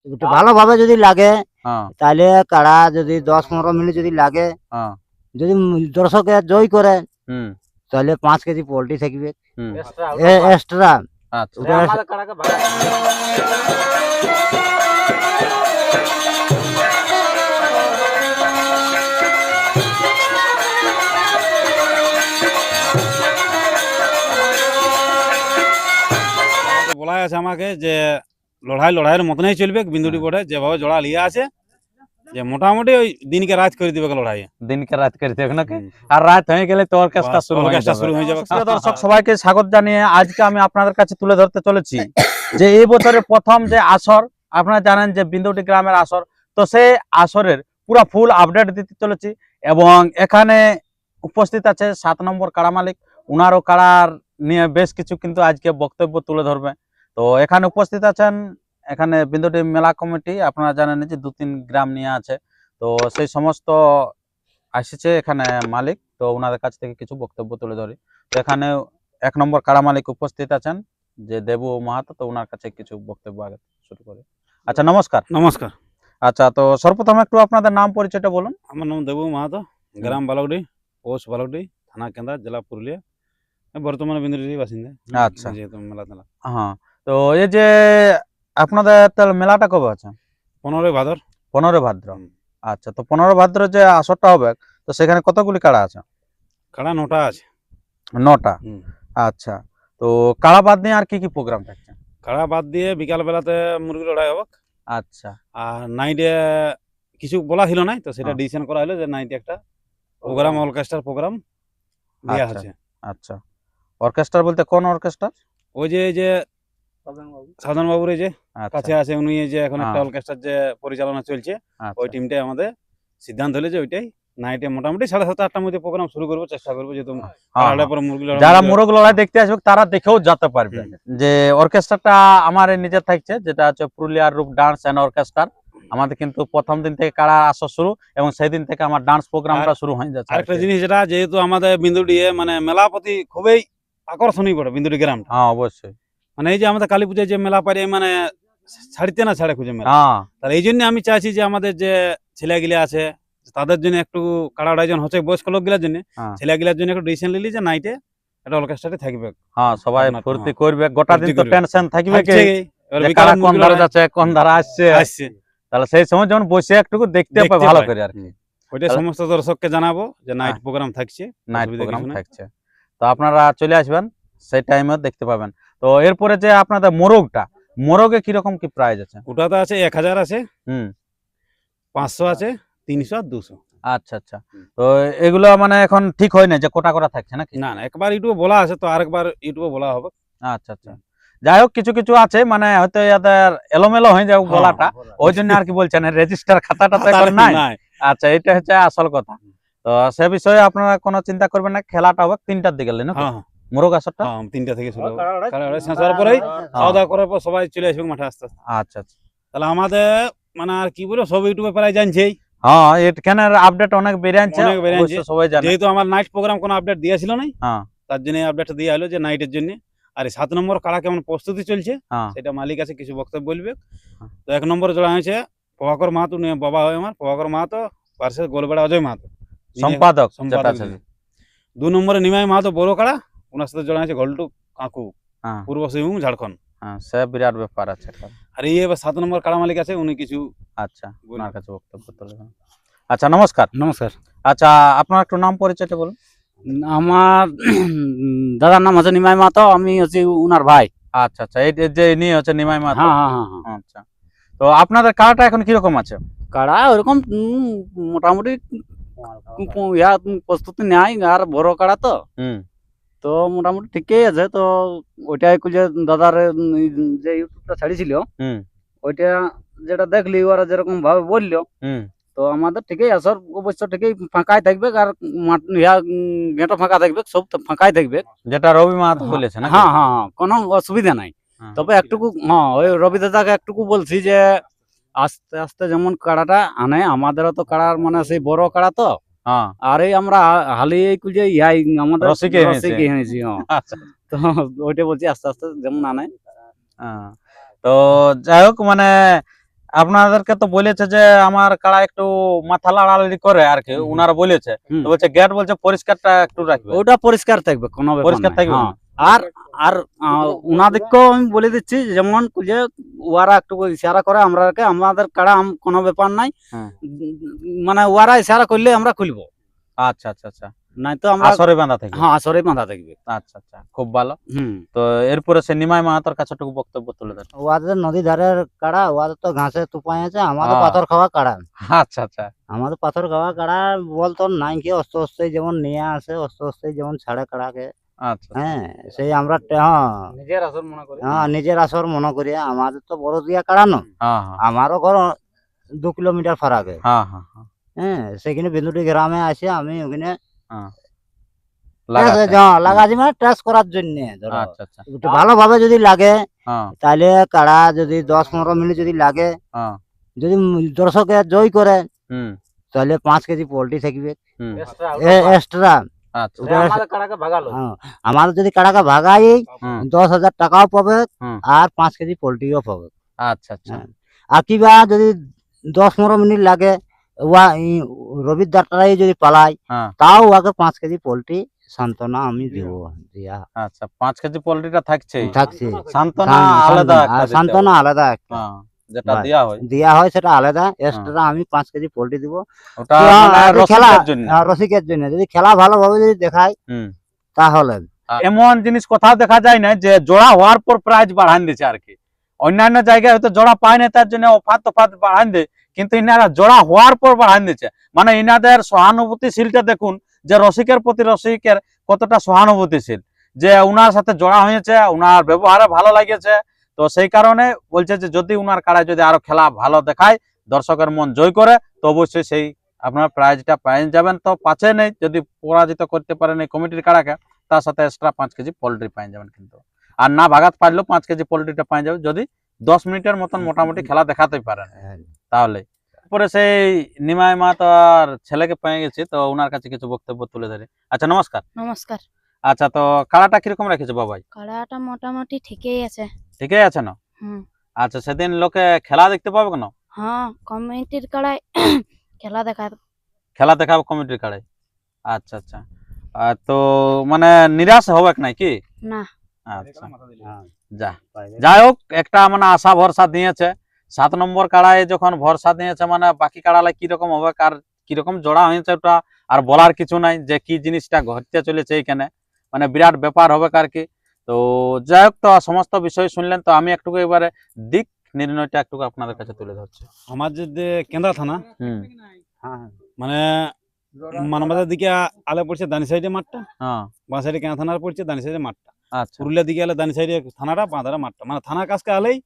একটু ভালোভাবে যদি লাগে হ্যাঁ তাহলে কাড়া যদি 10-15 মিনিট যদি লাগে, হ্যাঁ যদি দর্শকে জয় করে হুম তাহলে 5 কেজি পোল্ট্রি থাকবে হুম এক্সট্রা। আচ্ছা ওটা বলাই আছে আমাকে যে লড়াইয়ের মতনই চলবে বিন্দুটি বোর্ডে যেভাবে জোড়া লিয়া আছে, যে মোটামুটি ওই দিনকে রাত করে দিবে লড়াই। দিনকে রাত করে দেখ নাকি, আর রাত হয়ে গেলে তো অর্কেস্ট্রা শুরু হয়ে যাবে। শুরু হয়ে যাবে। প্রিয় দর্শক সবাইকে স্বাগত জানিয়ে আজকে আমি আপনাদের কাছে তুলে ধরতে চলেছি যে এই বছরের প্রথম যে আসর, আপনারা জানেন যে বিন্দুটি গ্রামের আসর, তো সেই আসরের পুরো ফুল আপডেট দিতে চলেছি। এবং এখানে উপস্থিত আছে 7 নম্বর কাড়া মালিক, উনারও কাড়ার নিয়ে বেশ কিছু কিন্তু আজকে বক্তব্য তুলে ধরবে। তো এখানে উপস্থিত আছেন এখানে বিন্দুটি মেলা কমিটি, আপনারা জানেন যে 2-3 গ্রাম নিয়ে আছে, তো সেই সমস্ত আসছে এখানে মালিক, তো ওনাদের কাছ থেকে কিছু বক্তব্য তুলে ধরি। তো এখানে 1 নম্বর কাড়া মালিক উপস্থিত আছেন যে দেবু মাহাতো, তো ওনার কাছে কিছু বক্তব্য আগে শুরু করি। আচ্ছা নমস্কার। নমস্কার। আচ্ছা, তো সর্বপ্রথম একটু আপনাদের নাম পরিচয়টা বলুন। আমার নাম দেবু মাহাতো, গ্রাম বালকডি, পোস্ট বালকডি, থানা কেন্দ্রা, জেলা পুরুলিয়া, বর্তমানে বিন্দুটির বাসিন্দা। আচ্ছা। যেহেতু মেলা তেলা হ্যাঁ, তো এই যে আপনাদের তাহলে মেলাটা কবে আছে? 15 ভাদর। 15 ভাদ্র। আচ্ছা, তো 15 ভাদ্র যে আসরটা হবে, তো সেখানে কতগুলি কাড়া আছে? কাড়া 9টা আছে। 9টা। আচ্ছা, তো কাড়া বাদ দিয়ে আর কি কি প্রোগ্রাম থাকছে? কাড়া বাদ দিয়ে বিকাল বেলাতে মুরগি লড়াই হবে। আচ্ছা। আর নাইটে কিছু বলা ছিল না, তো সেটা হ্যাঁ। ডিসিশন করা হলো যে নাইটে একটা প্রোগ্রাম, অর্কেস্ট্রার প্রোগ্রাম দেওয়া আচ্ছা। আছে। আচ্ছা, অর্কেস্ট্রা বলতে কোন অর্কেস্ট্রা? ওই যে সাধন বাবুর এই যে আচ্ছা। কাছে আছে, উনি যে এখন একটা হ্যাঁ। অর্কেস্ট্রার যে পরিচালনা চলছে, ওই আচ্ছা। টিমটাই আমাদের সিদ্ধান্ত হলো যে ওইটাই নাইটে মোটামুটি 7:30-8টার মধ্যে প্রোগ্রাম শুরু করবো, চেষ্টা করবো যেহেতু যারা মোরগ লড়াই দেখতে আসবে তারা দেখেও যেতে পারবে। যে অর্কেস্ট্রাটা আমার নিজের থাকছে, যেটা হচ্ছে পুরুলিয়ার রূপ ডান্স এন্ড অর্কেস্ট্রা। আমাদের কিন্তু প্রথম দিন থেকে কাড়া আসর শুরু, এবং সেই দিন থেকে আমার ডান্স প্রোগ্রামটা শুরু হয়ে যাচ্ছে। আরেকটা জিনিস, যেটা যেহেতু আমাদের বিন্দুটি মানে মেলা প্রতি খুবই আকর্ষণীয় পড়ে বিন্দুটি গ্রামটা। হ্যাঁ অবশ্যই। মানে এই যে আমাদের কালী পূজায় যে মেলা পারে, মানে ছাড়তে না ছাড়ে খুঁজে মেলা। হ্যাঁ, তাহলে এই জন্য আমি চাইছি যে আমাদের যে ছেলেগুলি আছে তাদের জন্য একটু কাড়া আয়োজন হচ্ছে, বয়স্ক লোকগুলোর জন্য, ছেলেগুলোর জন্য একটু ডিসিশন নিলি যে নাইটে একটা অর্কেস্ট্রাতে থাকবে। হ্যাঁ, সবাই ফুর্তি করবে, গোটা দিন তো করবে। টেনশন থাকবে কি এবার যে বিকালে কারা কোন মুরগি ধারে লড়াই যাচ্ছে, কোন ধারা আসছে। তাহলে সেই সময় যখন বসে একটু দেখতে পাই ভালো করে আর কি। ওইটা সমস্ত দর্শককে জানাবো যে নাইট প্রোগ্রাম থাকছে, নাইট প্রোগ্রাম থাকছে, তো আপনারা চলে আসবেন, সেই টাইমে দেখতে পাবেন। তো এরপরে যে আপনাদের মোরগে কিরকম কি প্রাইস আছে? ওটাতে আছে 1000 আছে, 500 আচ্ছা। আছে, 300 আর 200। আচ্ছা আচ্ছা, তো এগুলো মানে এখন ঠিক হয় না যে কোটা করা থাকছে নাকি? না না, একবার ইউটিউবে বলা আছে, তো আরেকবার ইউটিউবে বলা হবে। আচ্ছা আচ্ছা, যাই হোক কিছু কিছু আছে মানে হয়তো এদের এলোমেলো হয়ে যাবে বলাটা, ওই জন্য আর কি বলছেন রেজিস্টার খাতাটা তো এখন নাই। আচ্ছা, এটা হচ্ছে আসল কথা। তো সে বিষয়ে আপনারা কোনো চিন্তা করবেন না, খেলাটা হবে 3টার দিকে না? মোরগ আসরটা 3টা থেকে শুরু হবে। শেষ হওয়ার পরেই খাওয়া দাওয়া করার পর সবাই চলে আসবে মাঠে আস্তে আস্তে। আচ্ছা আচ্ছা, তাহলে আমাদের মানে আর কি বলবো, সব ইউটিউবে প্রায় জানছেই। হ্যাঁ, এখানে আপডেট অনেক বেরিয়েছে, সবাই জানে। যেহেতু আমার নাইট প্রোগ্রাম কোনো আপডেট দিয়েছিল না, তার জন্য আপডেটটা দেওয়া হলো যে নাইটের জন্য। আর 7 নম্বর কাড়া কেমন প্রস্তুতি চলছে সেটা মালিক আছে কিছু বক্তব্য বলবে। তো 1 নম্বর জোড়া হয়েছে প্রভাকর মাহাতো, বাবা হয় আমার প্রভাকর মাহাতো, পার্শ্বে গোলবেড়া অজয় মাহাতো, সম্পাদক। 2 নম্বরে নিমাই মাহাতো বড় কাড়া, ওনার সাথে জোড়া হয়েছে ঘল্টু কাকু, পূর্ব সিংভূম ঝাড়খণ্ড। সে বিরাট ব্যাপার আছে। আর এই এবার 7 নম্বর কাড়া মালিক আছে, উনি কিছু আচ্ছা ওনার কাছে বক্তব্য তুলবেন। আচ্ছা নমস্কার। নমস্কার। আচ্ছা, আপনার একটু নাম পরিচয়টা বলুন। আমার দাদার নাম হচ্ছে নিমাই মাহাতো, আমি হচ্ছে উনার ভাই। আচ্ছা আচ্ছা, এই যে ইনি হচ্ছে নিমাই মাহাতো। হ্যাঁ। আচ্ছা, তো আপনাদের কাড়াটা এখন কিরকম আছে? কাড়া ওরকম মোটামুটি প্রস্তুতি নেয়, আর বড় কাড়া তো মোটামুটি ঠিকই আছে। তো ওইটাই যে দাদার যে ইউটিউবটা ছাড়িয়েছিল, ওইটা যেটা দেখলি ওরা যেরকম ভাবে বললো, তো আমাদের ঠিকই আসর অবশ্য ঠিকই ফাঁকাই থাকবে, আর গেঁটো ফাঁকা থাকবে, সব ফাঁকাই থাকবে, যেটা রবি মাহাতো বলেছে না? হ্যাঁ, কোনো অসুবিধা নাই। তবে একটুকু ওই রবি দাদাকে একটুকু বলছি যে আস্তে আস্তে যেমন কাড়াটা আনে, আমাদেরও তো কাড়ার মানে সেই বড় কাড়া, তো আর এই আমরা হালি যে আমাদের রসিকে এনেছি, তো ওইটা বলছি আস্তে আস্তে যেমন আনে। তো যাই হোক, মানে আপনাদেরকে তো বলেছে যে আমার কাড়া একটু মাথা লাড়ালাড়ি করে আর কি, উনারা বলেছে। হুম। তো বলছে গেট বলছে পরিষ্কারটা একটু রাখবে। ওটা পরিষ্কার থাকবে, কোনো ব্যাপার পরিষ্কার নাই। থাকবে? হ্যাঁ। আর আর উনাদেরকেও আমি বলে দিচ্ছি, যেমন যে ওরা একটু ইশারা করে আমরাকে, আমাদের কাড়া কোনো ব্যাপার নাই। হুম। মানে ওরা ইশারা করলে আমরা খুলবো, আচ্ছা আচ্ছা আচ্ছা, নাই তো আমরা আসরে বাঁধা থাকবে। হ্যাঁ আসরে বাঁধা থাকবে। আচ্ছা আচ্ছা, খুব ভালো। হুম। তো এরপরে সে নিমাই মাহাতোর কাছেটুকু বক্তব্য তুলে দেন। ওদের নদী ধারের কাড়া, ওদের তো ঘাসে তুপাই আছে, আমাদের হ্যাঁ। পাথর খাওয়া কাড়া। আচ্ছা আচ্ছা, আমাদের পাথর খাওয়া কাড়া বলতো নাই কি, অস্তে অস্তে যেমন নিয়ে আসে, অস্তে অস্তে যেমন ছাড়ে কাড়াকে। আচ্ছা হ্যাঁ, সেই আমরা হ্যাঁ নিজের আসর মনে করি। হ্যাঁ নিজের আসর মনে করি। আমাদের তো বড় দিয়া কাড়া না, হ্যাঁ হ্যাঁ আমারও ঘর 2 কিলোমিটার ফারাকে। হ্যাঁ হ্যাঁ হ্যাঁ, হ্যাঁ, সেখানে বিন্দুটি গ্রামে আসে, আমি ওখানে লাগাতে। লাগাছি, মানে টেস্ট করার জন্য। আচ্ছা আচ্ছা, একটু ভালোভাবে যদি লাগে, হ্যাঁ তাহলে কাড়া যদি 10-15 মিনিট যদি লাগে, হ্যাঁ, যদি দর্শকে জয় করে, হুম তাহলে 5 কেজি পোল্ট্রি থাকবে হুম, এক্সট্রা। আচ্ছা ওটা আমাদের কাড়াকে ভাগালো। হ্যাঁ, আমাদের যদি কাড়াকে ভাগাই, হুম 10,000 টাকাও পাবে, হুম, আর 5 কেজি পোল্ট্রিও পাবে। আচ্ছা আচ্ছা, হ্যাঁ। আর কিবা যদি 10-15 মিনিট লাগে, রবির দাঁড়টাই যদি পালাই, হ্যাঁ তাও আগে 5 কেজি পোল্ট্রি সান্ত্বনা আমি দিব। দিয়া আচ্ছা, 5 কেজি পোল্ট্রিটা থাকছে। থাকছে। সান্ত্বনা আলাদা একটা দিতে সান্ত্বনা হবে। আলাদা একটা হ্যাঁ, যেটা ভাই। দেয়া হয় দেয়া হয় সেটা আলাদা, এক্সট্রা আমি 5 কেজি পোল্ট্রি দিব। ওটা তো মানে একটু খেলা রসিকের জন্য। রসিকের জন্য, যদি খেলা ভালোভাবে যদি দেখায় হুম, তাহলে। এমন জিনিস কোথাও দেখা যায় না যে জোড়া হওয়ার পর প্রাইজ বাড়ান দিচ্ছে আর কি। অন্যান্য জায়গায় হয়তো জোড়া পায় না, তার জন্য অফাত তফাত বাড়ান দেয়, কিন্তু ইনারা জোড়া হওয়ার পর বাড়ান দিচ্ছে। মানে ইনাদের সহানুভূতিশীলটা দেখুন, যে রসিকের প্রতি রসিকের কতটা সহানুভূতিশীল, যে উনার সাথে জোড়া হয়েছে, উনার ব্যবহারে ভালো লাগেছে। তো সেই কারণে বলছে যে যদি উনার কাড়ায় যদি আরো খেলা ভালো দেখায়, দর্শকের মন জয় করে, তো অবশ্যই সেই আপনার প্রাইজটা পেয়ে যাবেন। তো পাচ্ছে নেই, যদি পরাজিত করতে পারেন এই কমিটির কাড়াকে, তার সাথে এক্সট্রা 5 কেজি পোল্ট্রি পেয়ে যাবেন। কিন্তু আর না ভাগাত পারলেও 5 কেজি পোল্ট্রিটা পেয়ে যাবে, যদি 10 মিনিটের মতন মোটামুটি খেলা দেখাতে পারেন তাহলে। পরে সেই নিমাই মা তো আর ছেলেকে পেয়ে গেছি, তো ওনার কাছে কিছু বক্তব্য তুলে ধরে। আচ্ছা, নমস্কার। নমস্কার। আচ্ছা, তো কাড়াটা কিরকম রেখেছে বাবাই? কাড়াটা মোটামুটি ঠিকই আছে। ঠিকই আছে না? হুম। আচ্ছা, সেদিন লোকে খেলা দেখতে পাবে কেন? হ্যাঁ, কমিটির কাড়ায় খেলা খেলা দেখাবে কমিটির কাড়ায়। আচ্ছা আচ্ছা, তো মানে নিরাশ হবে নাই কি? না। আচ্ছা, যাই হোক, একটা মানে আশা ভরসা দিয়েছে। 7 নম্বর কাড়ায় যখন ভরসা দিয়েছে, মানে বাকি কাড়ালে কিরকম হবে, আর কিরকম জোড়া হয়েছে ওটা আর বলার কিছু নাই, যে কি জিনিসটা ঘটতে চলেছে এইখানে, মানে বিরাট ব্যাপার হবে আর কি। তো যাই হোক, তো সমস্ত বিষয় শুনলেন, তো আমি একটু এবারে দিক নির্ণয়টা একটু আপনাদের কাছে তুলে ধরছি। আমার যে কেন্দ্রা থানা, হুম, মানে মানবাজার দিকে আলে পড়ছে দানি সাইডে মাঠটা, হ্যাঁ বাঁ সাইডে কেনা থানার পড়ছে দানি সাইডে মাঠটা, আচ্ছা, পুরুলিয়ার দিকে আলে দানি সাইডে থানাটা, বাঁ ধারে মাঠটা, মানে থানার কাছকে আলেই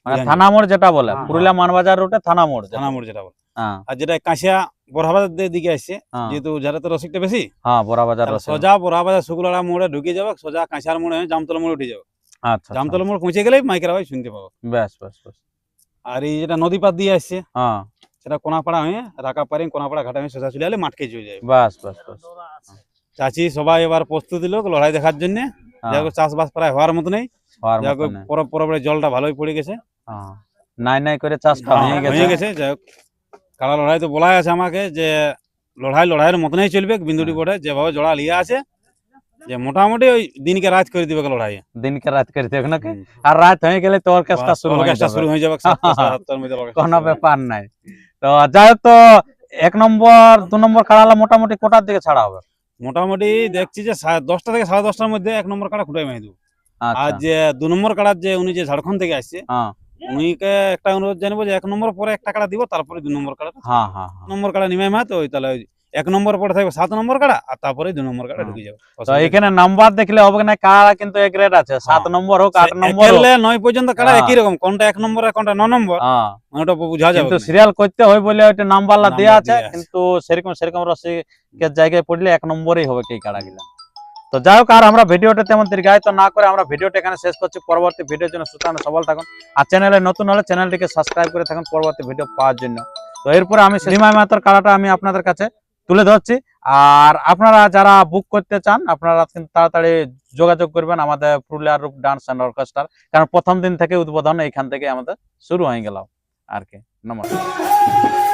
মানে থানা মোড় যেটা বলে, হ্যাঁ, পুরুলিয়া মানবাজার রুটে থানা মোড় যেটা। থানা মোড় যেটা বলে। হ্যাঁ আর যেটা কাঁসিয়া বড়হাবাজার দিকে আসছে, হ্যাঁ, যেহেতু যারা তো রসিকটা বেশি, হ্যাঁ বড়াবাজার তাহলে রসে। সোজা বড়হাবাজার শুকুলাড়া মোড়ে ঢুকে যাবে, সোজা কাঁসিয়ার মোড়ে হয়ে জামতলা মোড়ে উঠে যাবে। আচ্ছা, জামতলা মোড় পৌঁছে গেলেই মাইকের আওয়াজ শুনতে পাবো। বেশ বেশ বেশ, আর এই যেটা নদী পার দিয়ে আসছে, হ্যাঁ সেটা কোনাপাড়া হয়ে রাকাপাড়ি কোনাপাড়া ঘাটা হয়ে সোজা চলে এলে মাঠকে চলে যাবে। বাস বাস বাস, চাচি সবাই এবার প্রস্তুতি লোক লড়াই দেখার জন্য। যাক, চাষবাস প্রায় হওয়ার মতো নেই, হওয়ার যাক মতো নেই। পরপরে জলটা ভালোই পড়ে গেছে, হ্যাঁ, নাই নাই করে চাষটা হয়ে গেছে। হয়ে গেছে। যাই হোক, কাড়া লড়াই তো বলাই আছে আমাকে, যে লড়াইয়ের মতনই চলবে বিন্দুটি বোর্ডে, যেভাবে জোড়া লিয়া আছে, যে মোটামুটি ওই দিনকে রাত করে দিবে লড়াই। দিনকে রাত করে দেবে নাকি? আর রাত হয়ে গেলে তো অর্কেস্ট্রা শুরু হয়ে অর্কেস্ট্রা যাবে, শুরু হয়ে যাবে, 7টার মধ্যে orchestra কোনো শুরু হয়ে যাবে। ব্যাপার নাই। তো যাই হোক, তো 1 নম্বর 2 নম্বর কাড়ালা মোটামুটি কোটার দিকে ছাড়া হবে? মোটামুটি দেখছি যে 10টা থেকে 10:30টার মধ্যে 1 নম্বর কাড়া খুঁটাই মারি দেবো। আর আচ্ছা, যে 2 নম্বর কাড়ার যে উনি যে ঝাড়খণ্ড থেকে আসছে, হ্যাঁ উনিকে একটা অনুরোধ জানাবো যে 1 নম্বর পরে একটা কাড়া দিব, তারপরে 2 নম্বর কাড়া। হ্যাঁ হ্যাঁ, 1 নম্বর কাড়া নিমাই মাত, ওই তাহলে 1 নম্বর পরে থাকবে 7 নম্বর কাড়া, আর তারপরে 2 নম্বর কাড়া ঢুকে যাবে। তো এখানে নাম্বার দেখলে হবে না, কাড়া কিন্তু এক রেট আছে, 7 নম্বর হোক 8 নম্বর হোক। 9 পর্যন্ত কাড়া হ্যাঁ। একই রকম, কোনটা 1 নম্বর আর কোনটা 9 নম্বর, হ্যাঁ, মানে ওটা বোঝা যাবে। কিন্তু সিরিয়াল করতে হয় বলে ওইটা নাম্বার নাম্বার দেয়া আছে, দেয়া আছে। কিন্তু সেরকম রসিকের জায়গায় পড়লে 1 নম্বরই হবে এই কাড়া গুলা। তো যাই হোক, আর আমরা ভিডিওটা তেমন দীর্ঘায়িত না করে আমরা ভিডিওটা এখানে শেষ করছি। পরবর্তী ভিডিওর জন্য সুস্থ সবল থাকুন, আর চ্যানেলে নতুন হলে চ্যানেলটিকে সাবস্ক্রাইব করে থাকুন পরবর্তী ভিডিও পাওয়ার জন্য। তো এরপরে আমি নিমাই মাতার কাড়াটা আমি আপনাদের কাছে তুলে ধরছি। আর আপনারা যারা বুক করতে চান, আপনারা কিন্তু তাড়াতাড়ি যোগাযোগ করবেন আমাদের পুরুলিয়ার রূপ ডান্স অ্যান্ড অর্কেস্ট্রার, কারণ প্রথম দিন থেকে উদ্বোধন এইখান থেকে আমাদের শুরু হয়ে গেল আর কি। নমস্কার।